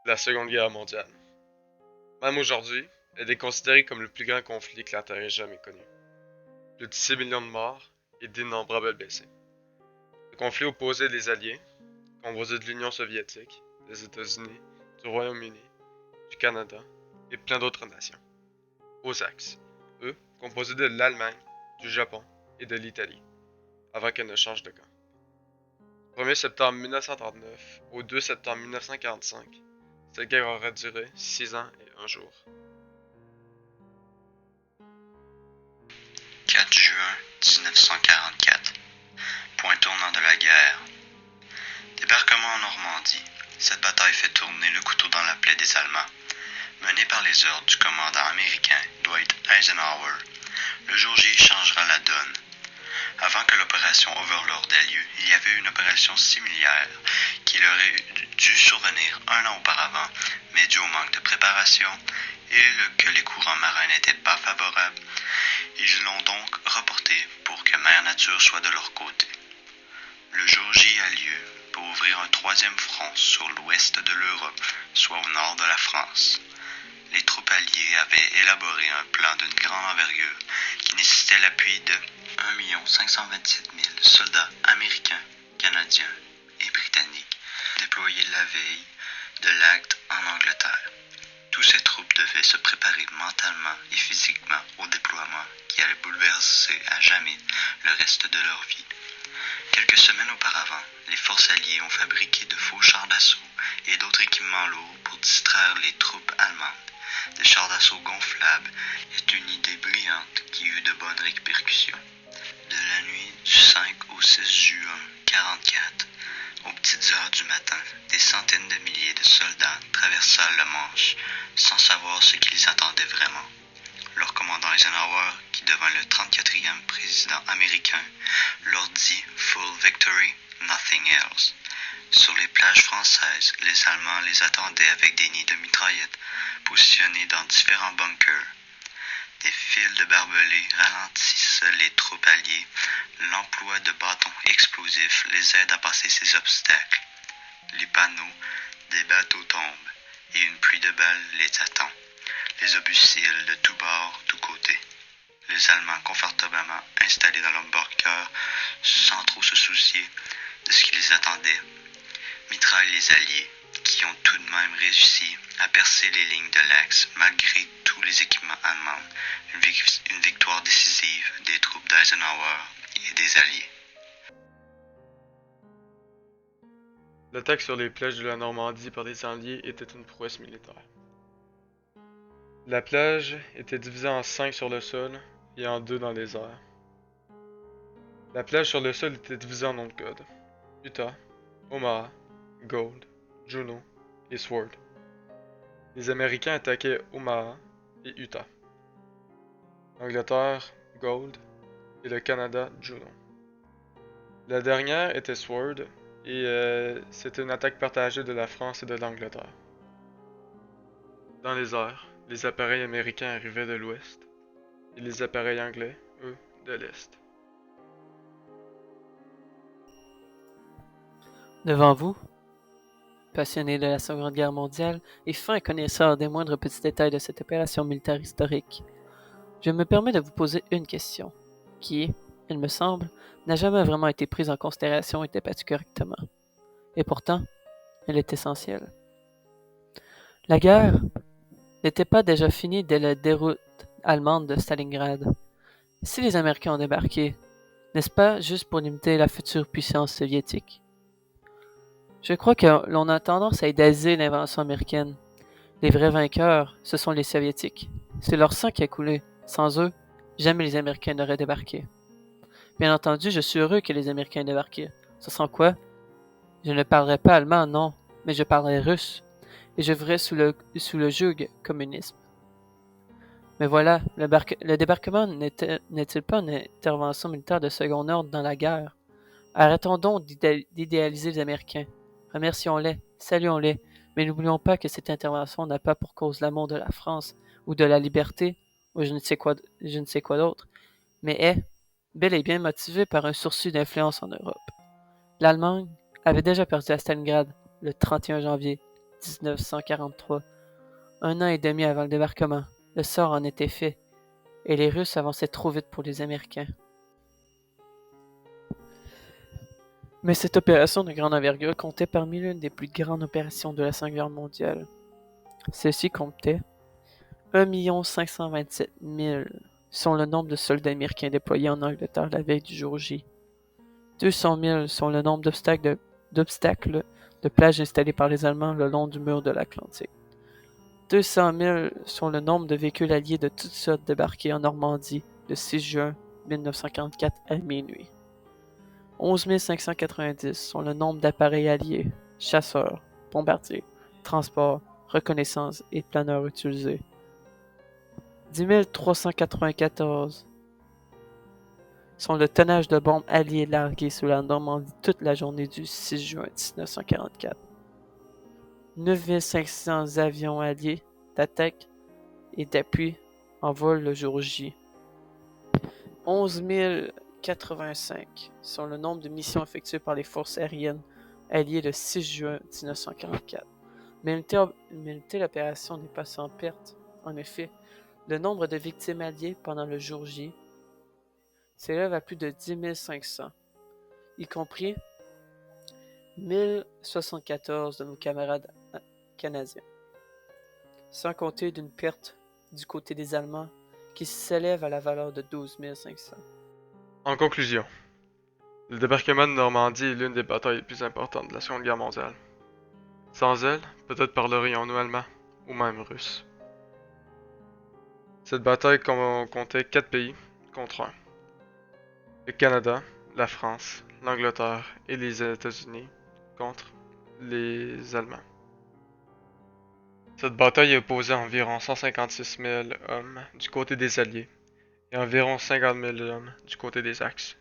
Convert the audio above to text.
La Seconde Guerre mondiale. Même aujourd'hui, elle est considérée comme le plus grand conflit que la Terre ait jamais connu. Plus de 6 millions de morts et d'innombrables blessés. Le conflit opposait les Alliés, composés de l'Union soviétique, des États-Unis, du Royaume-Uni, du Canada et plein d'autres nations, aux axes, eux, composés de l'Allemagne, du Japon et de l'Italie, avant qu'elle ne change de camp. Du 1er septembre 1939 au 2 septembre 1945, cette guerre aurait duré 6 ans et 1 jour. 4 juin 1944. Point tournant de la guerre. Débarquement en Normandie. Cette bataille fait tourner le couteau dans la plaie des Allemands. Menée par les ordres du commandant américain Dwight Eisenhower, le jour J changera la donne. Avant que l'opération Overlord ait lieu, il y avait une opération similaire qui leur aurait dû survenir un an auparavant, mais dû au manque de préparation et que les courants marins n'étaient pas favorables, ils l'ont donc reporté pour que Mère Nature soit de leur côté. Le jour J a lieu pour ouvrir un troisième front sur l'ouest de l'Europe, soit au nord de la France. Les troupes alliées avaient élaboré un plan d'une grande envergure qui nécessitait l'appui de 1 527 000 soldats américains, canadiens et britanniques déployés la veille de l'acte en Angleterre. Toutes ces troupes devaient se préparer mentalement et physiquement au déploiement qui allait bouleverser à jamais le reste de leur vie. Quelques semaines auparavant, les forces alliées ont fabriqué de faux chars d'assaut et d'autres équipements lourds pour distraire les troupes allemandes. Des chars d'assaut gonflables est une idée brillante qui eut de bonnes répercussions. De la nuit du 5 au 6 juin 1944, aux petites heures du matin, des centaines de milliers de soldats traversèrent la Manche sans savoir ce qu'ils attendaient vraiment. Leur commandant Eisenhower, qui devint le 34e président américain, leur dit « Full victory, nothing else ». Sur les plages françaises, les Allemands les attendaient avec des nids de mitraillettes positionnés dans différents bunkers. Des fils de barbelés ralentissent les troupes alliées. L'emploi de bâtons explosifs les aide à passer ces obstacles. Les panneaux des bateaux tombent et une pluie de balles les attend. Les obus filent de tous bords, tous côtés. Les Allemands confortablement installés dans leur bunker sans trop se soucier de ce qui les attendait mitraillent les Alliés, qui ont tout de même réussi à percer les lignes de l'Axe malgré tous les équipements allemands. Une victoire décisive des troupes d'Eisenhower et des Alliés. L'attaque sur les plages de la Normandie par les Alliés était une prouesse militaire. La plage était divisée en 5 sur le sol et en 2 dans les airs. La plage sur le sol était divisée en noms de code: Utah, Omaha, Gold, Juno et Sword. Les Américains attaquaient Omaha et Utah. L'Angleterre, Gold, et le Canada, Juno. La dernière était Sword, et c'était une attaque partagée de la France et de l'Angleterre. Dans les airs, les appareils américains arrivaient de l'ouest, et les appareils anglais, eux, de l'est. Devant vous, passionné de la Seconde Guerre mondiale et fin connaisseur des moindres petits détails de cette opération militaire historique, je me permets de vous poser une question, qui, il me semble, n'a jamais vraiment été prise en considération et débattue correctement. Et pourtant, elle est essentielle. La guerre n'était pas déjà finie dès la déroute allemande de Stalingrad. Si les Américains ont débarqué, n'est-ce pas juste pour limiter la future puissance soviétique? Je crois que l'on a tendance à idéaliser l'invention américaine. Les vrais vainqueurs, ce sont les Soviétiques. C'est leur sang qui a coulé. Sans eux, jamais les Américains n'auraient débarqué. Bien entendu, je suis heureux que les Américains aient débarqué. Ce sans quoi, je ne parlerai pas allemand, non, mais je parlerai russe, et je vivrai sous le joug communisme. Mais voilà, le débarquement n'est-il pas une intervention militaire de second ordre dans la guerre? Arrêtons donc d'idéaliser les Américains. Remercions-les, saluons-les, mais n'oublions pas que cette intervention n'a pas pour cause l'amour de la France ou de la liberté, ou je ne sais quoi d'autre, mais est bel et bien motivée par un sursis d'influence en Europe. L'Allemagne avait déjà perdu à Stalingrad le 31 janvier 1943, un an et demi avant le débarquement. Le sort en était fait, et les Russes avançaient trop vite pour les Américains. Mais cette opération de grande envergure comptait parmi l'une des plus grandes opérations de la Seconde Guerre mondiale. Celle-ci comptait 1 527 000 sont le nombre de soldats américains déployés en Angleterre la veille du jour J. 200 000 sont le nombre d'obstacles de plage installés par les Allemands le long du mur de l'Atlantique. 200 000 sont le nombre de véhicules alliés de toutes sortes débarqués en Normandie le 6 juin 1944 à minuit. 11 590 sont le nombre d'appareils alliés, chasseurs, bombardiers, transports, reconnaissance et planeurs utilisés. 10 394 sont le tonnage de bombes alliées larguées sur la Normandie toute la journée du 6 juin 1944. 9 500 avions alliés d'attaque et d'appui en vol le jour J. 11 085 sont le nombre de missions effectuées par les forces aériennes alliées le 6 juin 1944. Mais une telle opération n'est pas sans perte. En effet, le nombre de victimes alliées pendant le jour J s'élève à plus de 10 500, y compris 1074 de nos camarades canadiens, sans compter d'une perte du côté des Allemands qui s'élève à la valeur de 12 500. En conclusion, le débarquement de Normandie est l'une des batailles les plus importantes de la Seconde Guerre mondiale. Sans elle, peut-être parlerions-nous allemand ou même russe. Cette bataille comptait 4 pays contre 1. Le Canada, la France, l'Angleterre et les États-Unis contre les Allemands. Cette bataille opposait environ 156 000 hommes du côté des Alliés et environ 50 000 hommes du côté des Axes.